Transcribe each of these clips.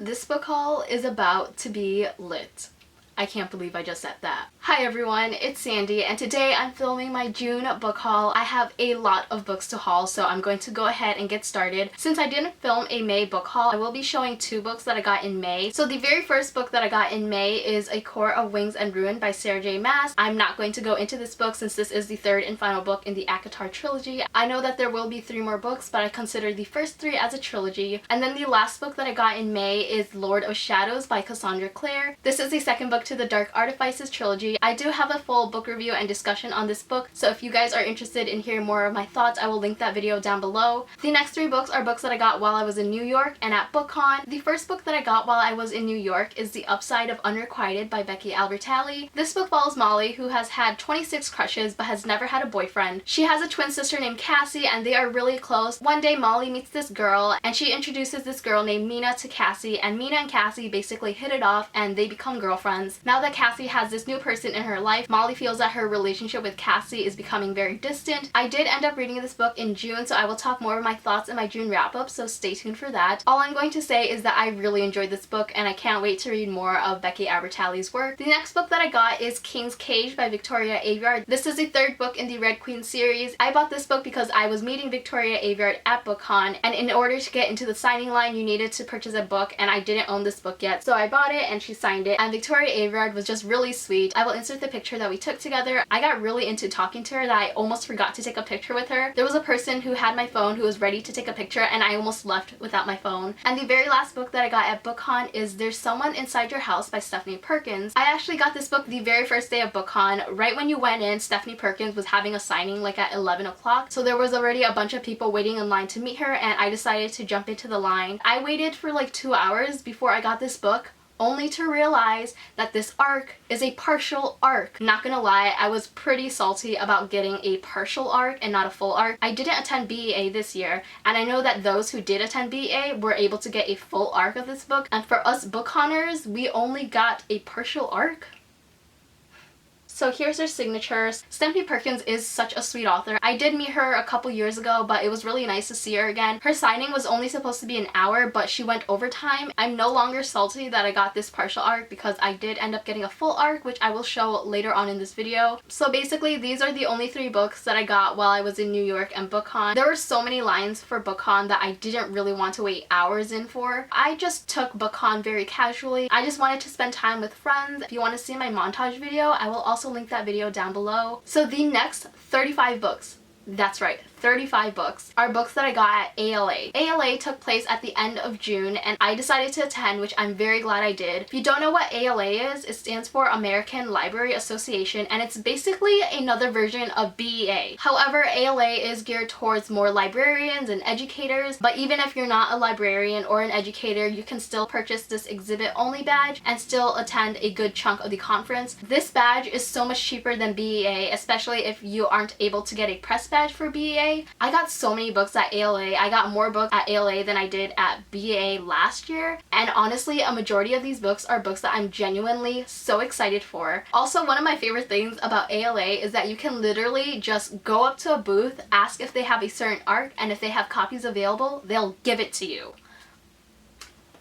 This book haul is about to be lit. I can't believe I just said that. Hi everyone, it's Sandy and today I'm filming my June book haul. I have a lot of books to haul, so I'm going to go ahead and get started. Since I didn't film a May book haul, I will be showing two books that I got in May. So the very first book that I got in May is A Court of Wings and Ruin by Sarah J. Maas. I'm not going to go into this book since this is the third and final book in the ACOTAR trilogy. I know that there will be 3 more books, but I consider the first 3 as a trilogy. And then the last book that I got in May is Lord of Shadows by Cassandra Clare. This is the second book to the Dark Artifices trilogy. I do have a full book review and discussion on this book, so if you guys are interested in hearing more of my thoughts, I will link that video down below. The next 3 books are books that I got while I was in New York and at BookCon. The first book that I got while I was in New York is The Upside of Unrequited by Becky Albertalli. This book follows Molly, who has had 26 crushes but has never had a boyfriend. She has a twin sister named Cassie and they are really close. One day Molly meets this girl and she introduces this girl named Mina to Cassie, and Mina and Cassie basically hit it off and they become girlfriends. Now that Cassie has this new person in her life, Molly feels that her relationship with Cassie is becoming very distant. I did end up reading this book in June, so I will talk more of my thoughts in my June wrap-up, so stay tuned for that. All I'm going to say is that I really enjoyed this book and I can't wait to read more of Becky Albertalli's work. The next book that I got is King's Cage by Victoria Aveyard. This is the 3rd book in the Red Queen series. I bought this book because I was meeting Victoria Aveyard at BookCon, and in order to get into the signing line you needed to purchase a book, and I didn't own this book yet, so I bought it and she signed it, and Victoria Aveyard was just really sweet. I will insert the picture that we took together. I got really into talking to her that I almost forgot to take a picture with her. There was a person who had my phone who was ready to take a picture and I almost left without my phone. And the very last book that I got at BookCon is There's Someone Inside Your House by Stephanie Perkins. I actually got this book the very first day of BookCon. Right when you went in, Stephanie Perkins was having a signing like at 11 o'clock. So there was already a bunch of people waiting in line to meet her and I decided to jump into the line. I waited for like 2 hours before I got this book, only to realize that this arc is a partial arc. Not gonna lie, I was pretty salty about getting a partial arc and not a full arc. I didn't attend BEA this year, and I know that those who did attend BEA were able to get a full arc of this book, and for us BookConners, we only got a partial arc. So here's her signatures. Stephanie Perkins is such a sweet author. I did meet her a couple years ago, but it was really nice to see her again. Her signing was only supposed to be an hour, but she went overtime. I'm no longer salty that I got this partial arc because I did end up getting a full arc, which I will show later on in this video. So basically, these are the only 3 books that I got while I was in New York and BookCon. There were so many lines for BookCon that I didn't really want to wait hours in for. I just took BookCon very casually. I just wanted to spend time with friends. If you want to see my montage video, I will also link that video down below. So the next 35 books, that's right, 35 books, are books that I got at ALA. ALA took place at the end of June and I decided to attend, which I'm very glad I did. If you don't know what ALA is, it stands for American Library Association and it's basically another version of BEA. However, ALA is geared towards more librarians and educators, but even if you're not a librarian or an educator, you can still purchase this exhibit only badge and still attend a good chunk of the conference. This badge is so much cheaper than BEA, especially if you aren't able to get a press badge for BEA. I got so many books at ALA. I got more books at ALA than I did at BEA last year, and honestly a majority of these books are books that I'm genuinely so excited for. Also, one of my favorite things about ALA is that you can literally just go up to a booth, ask if they have a certain arc, and if they have copies available, they'll give it to you.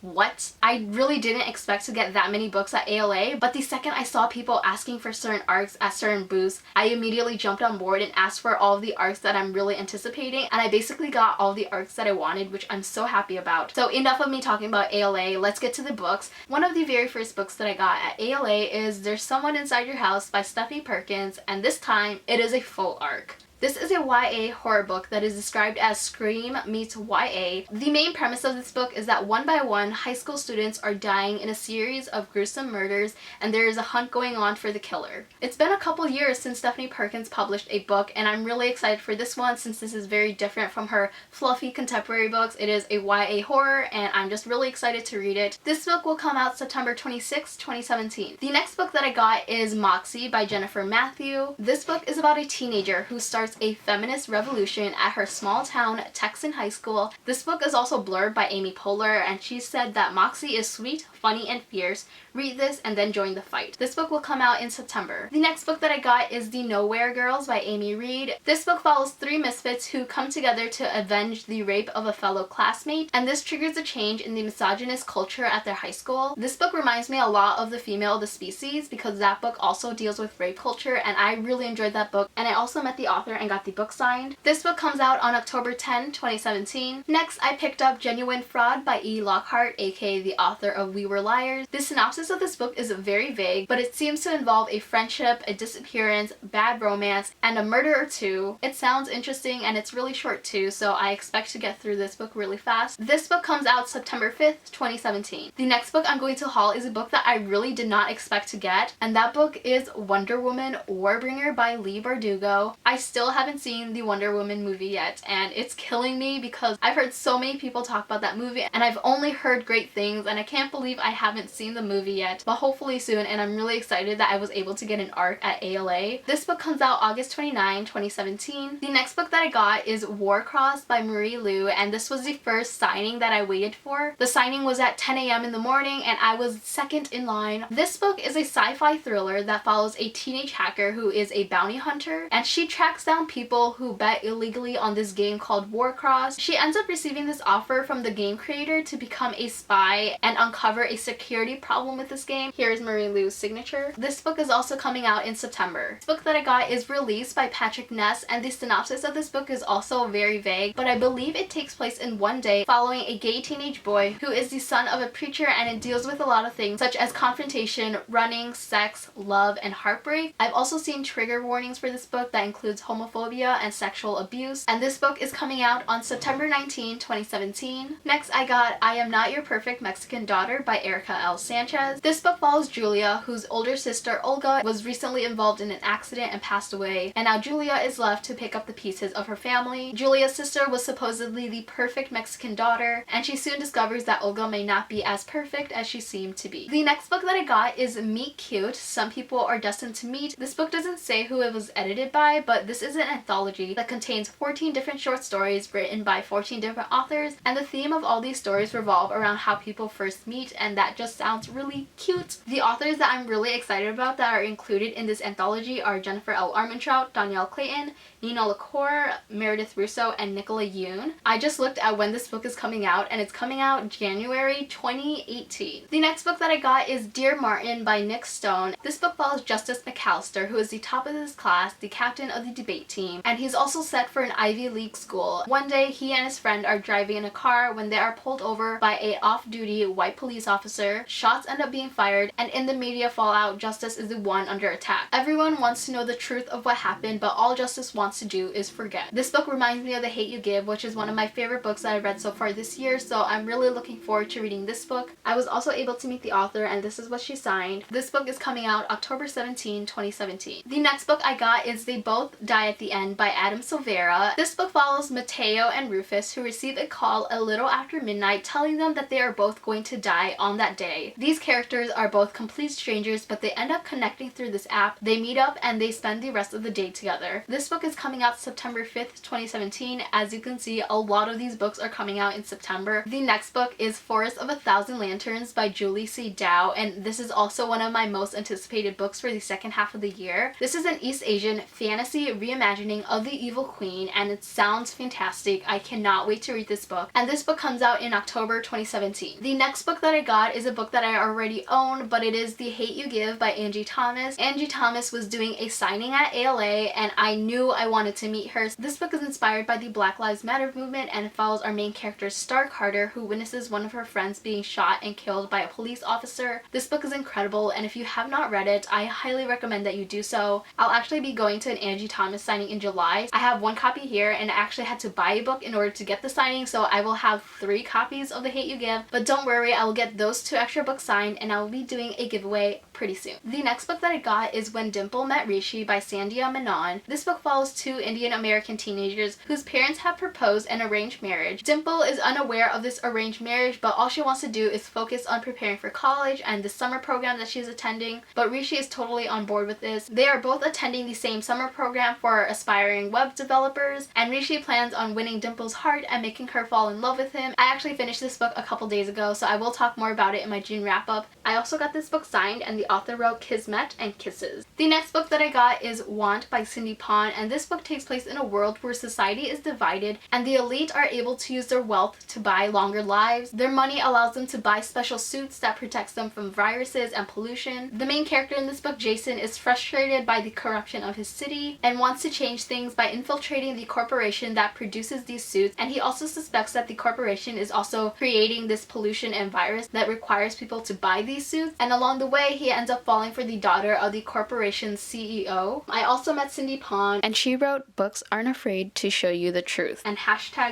What? I really didn't expect to get that many books at ALA, but the second I saw people asking for certain arcs at certain booths, I immediately jumped on board and asked for all of the arcs that I'm really anticipating, and I basically got all the arcs that I wanted, which I'm so happy about. So enough of me talking about ALA, let's get to the books. One of the very first books that I got at ALA is There's Someone Inside Your House by Stephanie Perkins, and this time it is a full arc. This is a YA horror book that is described as Scream meets YA. The main premise of this book is that one by one, high school students are dying in a series of gruesome murders and there is a hunt going on for the killer. It's been a couple years since Stephanie Perkins published a book and I'm really excited for this one since this is very different from her fluffy contemporary books. It is a YA horror and I'm just really excited to read it. This book will come out September 26, 2017. The next book that I got is Moxie by Jennifer Mathieu. This book is about a teenager who starts starts a feminist revolution at her small town Texan high school. This book is also blurred by Amy Poehler, and she said that Moxie is sweet, funny, and fierce. Read this and then join the fight. This book will come out in September. The next book that I got is The Nowhere Girls by Amy Reed. This book follows three misfits who come together to avenge the rape of a fellow classmate, and this triggers a change in the misogynist culture at their high school. This book reminds me a lot of The Female of the Species because that book also deals with rape culture, and I really enjoyed that book, and I also met the author and got the book signed. This book comes out on October 10, 2017. Next, I picked up Genuine Fraud by E. Lockhart, aka the author of We Were Liars. The synopsis of this book is very vague, but it seems to involve a friendship, a disappearance, bad romance, and a murder or two. It sounds interesting, and it's really short too, so I expect to get through this book really fast. This book comes out September 5th, 2017. The next book I'm going to haul is a book that I really did not expect to get, and that book is Wonder Woman Warbringer by Leigh Bardugo. I still haven't seen the Wonder Woman movie yet, and it's killing me because I've heard so many people talk about that movie, and I've only heard great things, and I can't believe I haven't seen the movie yet, but hopefully soon, and I'm really excited that I was able to get an ARC at ALA. This book comes out August 29, 2017. The next book that I got is Warcross by Marie Lu, and this was the first signing that I waited for. The signing was at 10 a.m. in the morning, and I was second in line. This book is a sci-fi thriller that follows a teenage hacker who is a bounty hunter, and she tracks down people who bet illegally on this game called Warcross. She ends up receiving this offer from the game creator to become a spy and uncover a security problem with this game. Here's Marie Lu's signature. This book is also coming out in September. This book that I got is Released by Patrick Ness, and the synopsis of this book is also very vague, but I believe it takes place in one day following a gay teenage boy who is the son of a preacher, and it deals with a lot of things such as confrontation, running, sex, love, and heartbreak. I've also seen trigger warnings for this book that includes homophobia and sexual abuse, and this book is coming out on September 19, 2017. Next, I got I Am Not Your Perfect Mexican Daughter by Erika L. Sanchez. This book follows Julia, whose older sister Olga was recently involved in an accident and passed away, and now Julia is left to pick up the pieces of her family. Julia's sister was supposedly the perfect Mexican daughter, and she soon discovers that Olga may not be as perfect as she seemed to be. The next book that I got is Meet Cute, Some People Are Destined to Meet. This book doesn't say who it was edited by, but this is an anthology that contains 14 different short stories written by 14 different authors, and the theme of all these stories revolve around how people first meet, and that just sounds really cute. The authors that I'm really excited about that are included in this anthology are Jennifer L. Armentrout, Danielle Clayton, Nina LaCour, Meredith Russo, and Nicola Yoon. I just looked at when this book is coming out, and it's coming out January 2018. The next book that I got is Dear Martin by Nick Stone. This book follows Justice McAllister, who is the top of his class, the captain of the debate team, and he's also set for an Ivy League school. One day, he and his friend are driving in a car when they are pulled over by a off-duty white police officer. Shots end up being fired, and in the media fallout, Justice is the one under attack. Everyone wants to know the truth of what happened, but all Justice wants to do is forget. This book reminds me of The Hate U Give, which is one of my favorite books that I've read so far this year, so I'm really looking forward to reading this book. I was also able to meet the author, and this is what she signed. This book is coming out October 17, 2017. The next book I got is They Both Die at the End by Adam Silvera. This book follows Mathieu and Rufus, who receive a call a little after midnight telling them that they are both going to die on that day. These characters are both complete strangers, but they end up connecting through this app. They meet up and they spend the rest of the day together. This book is coming out September 5th, 2017. As you can see, a lot of these books are coming out in September. The next book is Forest of a Thousand Lanterns by Julie C. Dow, and this is also one of my most anticipated books for the second half of the year. This is an East Asian fantasy reimagining of The Evil Queen, and it sounds fantastic. I cannot wait to read this book, and this book comes out in October 2017. The next book that I got is a book that I already own, but it is The Hate U Give by Angie Thomas. Angie Thomas was doing a signing at ALA, and I knew I wanted to meet her. This book is inspired by the Black Lives Matter movement, and it follows our main character Star Carter, who witnesses one of her friends being shot and killed by a police officer. This book is incredible, and if you have not read it, I highly recommend that you do so. I'll actually be going to an Angie Thomas signing in July. I have one copy here, and I actually had to buy a book in order to get the signing, so I will have 3 copies of The Hate U Give, but don't worry, I will get those 2 extra books signed, and I will be doing a giveaway pretty soon. The next book that I got is When Dimple Met Rishi by Sandhya Menon. This book follows 2 Indian American teenagers whose parents have proposed an arranged marriage. Dimple is unaware of this arranged marriage, but all she wants to do is focus on preparing for college and the summer program that she's attending, but Rishi is totally on board with this. They are both attending the same summer program for for aspiring web developers, and Rishi plans on winning Dimple's heart and making her fall in love with him. I actually finished this book a couple days ago, so I will talk more about it in my June wrap-up. I also got this book signed, and the author wrote Kismet and Kisses. The next book that I got is Want by Cindy Pon, and this book takes place in a world where society is divided and the elite are able to use their wealth to buy longer lives. Their money allows them to buy special suits that protects them from viruses and pollution. The main character in this book, Jason, is frustrated by the corruption of his city and wants to change things by infiltrating the corporation that produces these suits, and he also suspects that the corporation is also creating this pollution and virus that requires people to buy these suits, and along the way he ends up falling for the daughter of the corporation's CEO. I also met Cindy Pon, and she wrote Books Aren't Afraid to Show You the Truth and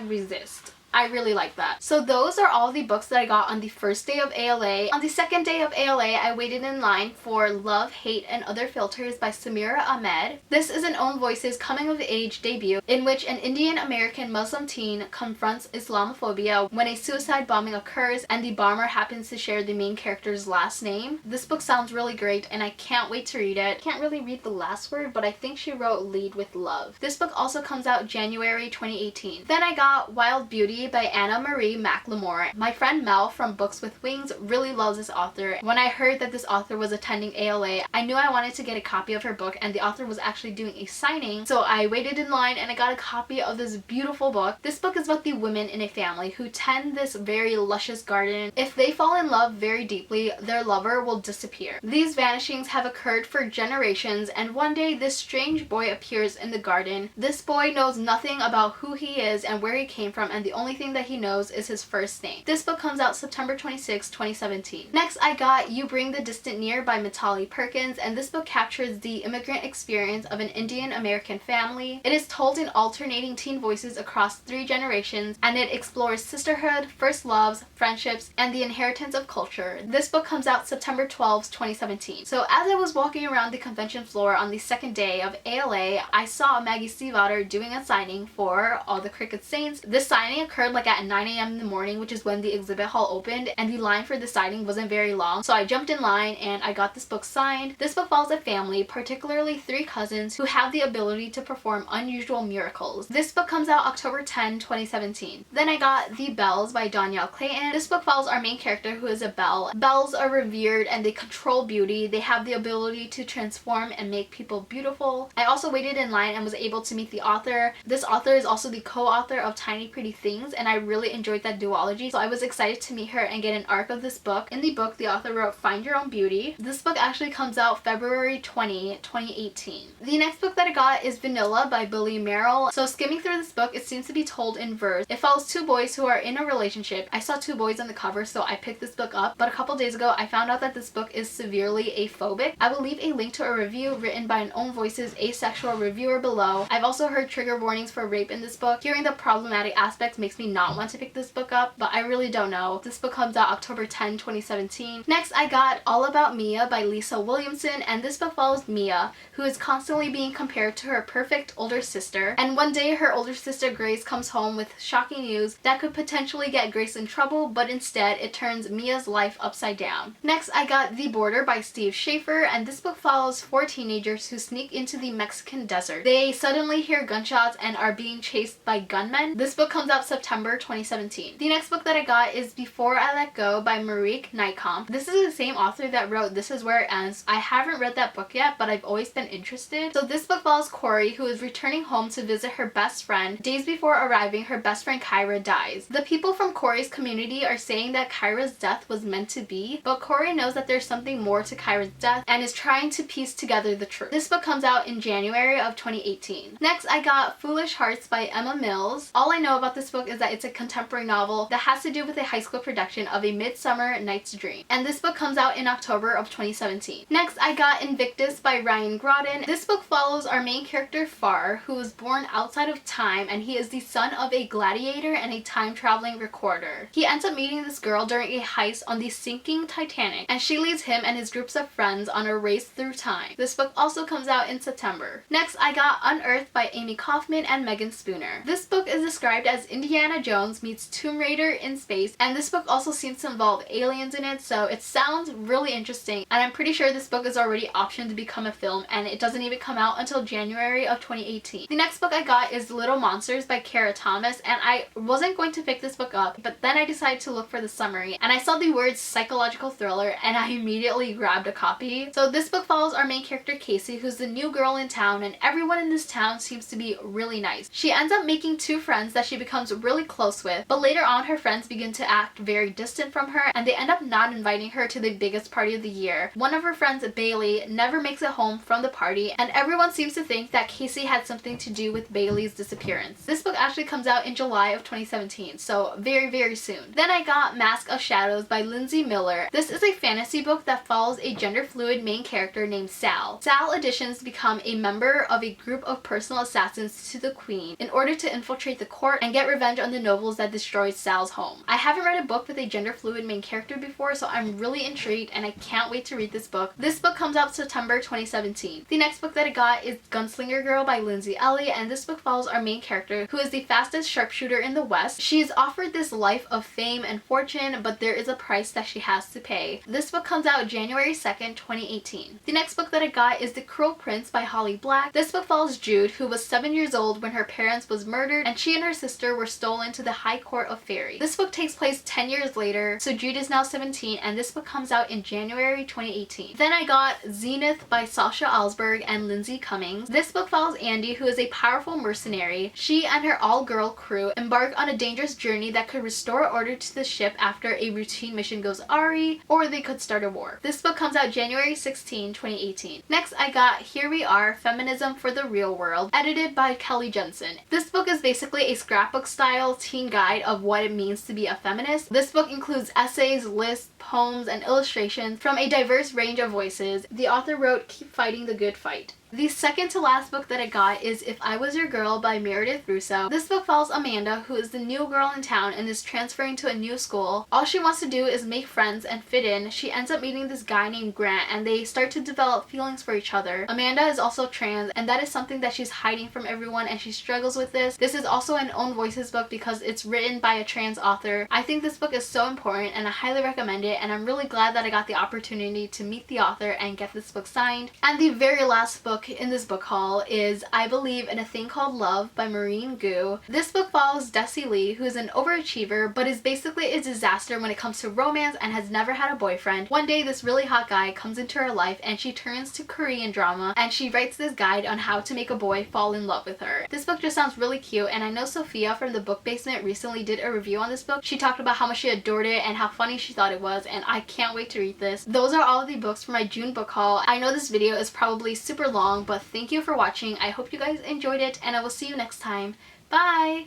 #resist. I really like that. So those are all the books that I got on the first day of ALA. On the second day of ALA, I waited in line for Love, Hate, and Other Filters by Samira Ahmed. This is an Own Voices coming-of-age debut in which an Indian-American Muslim teen confronts Islamophobia when a suicide bombing occurs and the bomber happens to share the main character's last name. This book sounds really great and I can't wait to read it. Can't really read the last word, but I think she wrote Lead with Love. This book also comes out January 2018. Then I got Wild Beauty by Anna Marie McLemore. My friend Mel from Books with Wings really loves this author. When I heard that this author was attending ALA, I knew I wanted to get a copy of her book, and the author was actually doing a signing, so I waited in line and I got a copy of this beautiful book. This book is about the women in a family who tend this very luscious garden. If they fall in love very deeply, their lover will disappear. These vanishings have occurred for generations, and one day this strange boy appears in the garden. This boy knows nothing about who he is and where he came from, and the only thing that he knows is his first name. This book comes out September 26, 2017. Next, I got You Bring the Distant Near by Mathieu Perkins, and this book captures the immigrant experience of an Indian American family. It is told in alternating teen voices across 3 generations, and it explores sisterhood, first loves, friendships, and the inheritance of culture. This book comes out September 12, 2017. So as I was walking around the convention floor on the second day of ALA, I saw Maggie Stiefvater doing a signing for All the Cricket Saints. This signing occurred like at 9 a.m. in the morning, which is when the exhibit hall opened, and the line for the signing wasn't very long, so I jumped in line and I got this book signed. This book follows a family, particularly 3 cousins, who have the ability to perform unusual miracles. This book comes out October 10, 2017. Then I got The Bells by Danielle Clayton. This book follows our main character, who is a belle. Bells are revered and they control beauty. They have the ability to transform and make people beautiful. I also waited in line and was able to meet the author. This author is also the co-author of Tiny Pretty Things, and I really enjoyed that duology, so I was excited to meet her and get an arc of this book. In the book, the author wrote Find Your Own Beauty. This book actually comes out February 20, 2018. The next book that I got is Vanilla by Billy Merrill. So skimming through this book, it seems to be told in verse. It follows 2 boys who are in a relationship. I saw 2 boys on the cover, so I picked this book up, but a couple days ago I found out that this book is severely aphobic. I will leave a link to a review written by an Own Voices asexual reviewer below. I've also heard trigger warnings for rape in this book. Hearing the problematic aspects makes me not want to pick this book up, but I really don't know. This book comes out October 10, 2017. Next, I got All About Mia by Lisa Williamson, and this book follows Mia, who is constantly being compared to her perfect older sister, and one day her older sister Grace comes home with shocking news that could potentially get Grace in trouble, but instead it turns Mia's life upside down. Next, I got The Border by Steve Schaefer, and this book follows 4 teenagers who sneak into the Mexican desert. They suddenly hear gunshots and are being chased by gunmen. This book comes out September 2017. The next book that I got is Before I Let Go by Marieke Nijkamp. This is the same author that wrote This Is Where It Ends. I haven't read that book yet, but I've always been interested. So this book follows Corey, who is returning home to visit her best friend. Days before arriving, her best friend Kyra dies. The people from Corey's community are saying that Kyra's death was meant to be, but Corey knows that there's something more to Kyra's death and is trying to piece together the truth. This book comes out in January of 2018. Next, I got Foolish Hearts by Emma Mills. All I know about this book is that it's a contemporary novel that has to do with a high school production of A Midsummer Night's Dream, and this book comes out in October of 2017. Next, I got Invictus by Ryan Groden. This book follows our main character Far, who was born outside of time, and he is the son of a gladiator and a time-traveling recorder. He ends up meeting this girl during a heist on the sinking Titanic, and she leads him and his groups of friends on a race through time. This book also comes out in September. Next, I got Unearthed by Amy Kaufman and Megan Spooner. This book is described as Indiana Indiana Jones meets Tomb Raider in space, and this book also seems to involve aliens in it, so it sounds really interesting, and I'm pretty sure this book is already optioned to become a film, and it doesn't even come out until January of 2018. The next book I got is Little Monsters by Kara Thomas, and I wasn't going to pick this book up, but then I decided to look for the summary, and I saw the words psychological thriller, and I immediately grabbed a copy. So this book follows our main character Casey, who's the new girl in town, and everyone in this town seems to be really nice. She ends up making two friends that she becomes really close with, but later on her friends begin to act very distant from her, and they end up not inviting her to the biggest party of the year. One of her friends, Bailey, never makes it home from the party, and everyone seems to think that Casey had something to do with Bailey's disappearance. This book actually comes out in July of 2017, so very soon. Then I got Mask of Shadows by Lindsay Miller. This is a fantasy book that follows a gender-fluid main character named Sal. Sal auditions to become a member of a group of personal assassins to the Queen in order to infiltrate the court and get revenge on the nobles that destroyed Sal's home. I haven't read a book with a gender-fluid main character before, so I'm really intrigued and I can't wait to read this book. This book comes out September 2017. The next book that I got is Gunslinger Girl by Lindsay Ellie, and this book follows our main character, who is the fastest sharpshooter in the West. She is offered this life of fame and fortune, but there is a price that she has to pay. This book comes out January 2nd, 2018. The next book that I got is The Cruel Prince by Holly Black. This book follows Jude, who was 7 years old when her parents was murdered, and she and her sister were stolen to the High Court of Fairy. This book takes place 10 years later, so Jude is now 17, and this book comes out in January 2018. Then I got Zenith by Sasha Alsberg and Lindsay Cummings. This book follows Andy, who is a powerful mercenary. She and her all-girl crew embark on a dangerous journey that could restore order to the ship after a routine mission goes awry, or they could start a war. This book comes out January 16, 2018. Next I got Here We Are, Feminism for the Real World, edited by Kelly Jensen. This book is basically a scrapbook style teen guide of what it means to be a feminist. This book includes essays, lists, poems, and illustrations from a diverse range of voices. The author wrote, "Keep fighting the good fight." The second to last book that I got is If I Was Your Girl by Meredith Russo. This book follows Amanda, who is the new girl in town and is transferring to a new school. All she wants to do is make friends and fit in. She ends up meeting this guy named Grant, and they start to develop feelings for each other. Amanda is also trans, and that is something that she's hiding from everyone, and she struggles with this. This is also an own voices book because it's written by a trans author. I think this book is so important and I highly recommend it, and I'm really glad that I got the opportunity to meet the author and get this book signed. And the very last book in this book haul is I Believe in a Thing Called Love by Maureen Gu. This book follows Desi Lee, who is an overachiever but is basically a disaster when it comes to romance and has never had a boyfriend. One day this really hot guy comes into her life and she turns to Korean drama, and she writes this guide on how to make a boy fall in love with her. This book just sounds really cute, and I know Sophia from the Book Basement recently did a review on this book. She talked about how much she adored it and how funny she thought it was, and I can't wait to read this. Those are all of the books for my June book haul. I know this video is probably super long, but thank you for watching. I hope you guys enjoyed it, and I will see you next time. Bye!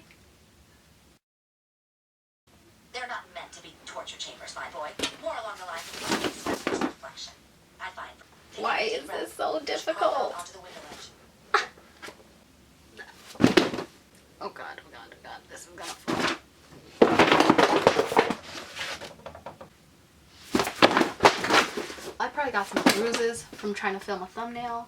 They're not meant to be torture chambers, my boy. More along the lines of reflection. I find. Why is this so difficult? Onto the window ledge. Oh god, oh god, oh god, this is gonna fall. I probably got some bruises from trying to film a thumbnail.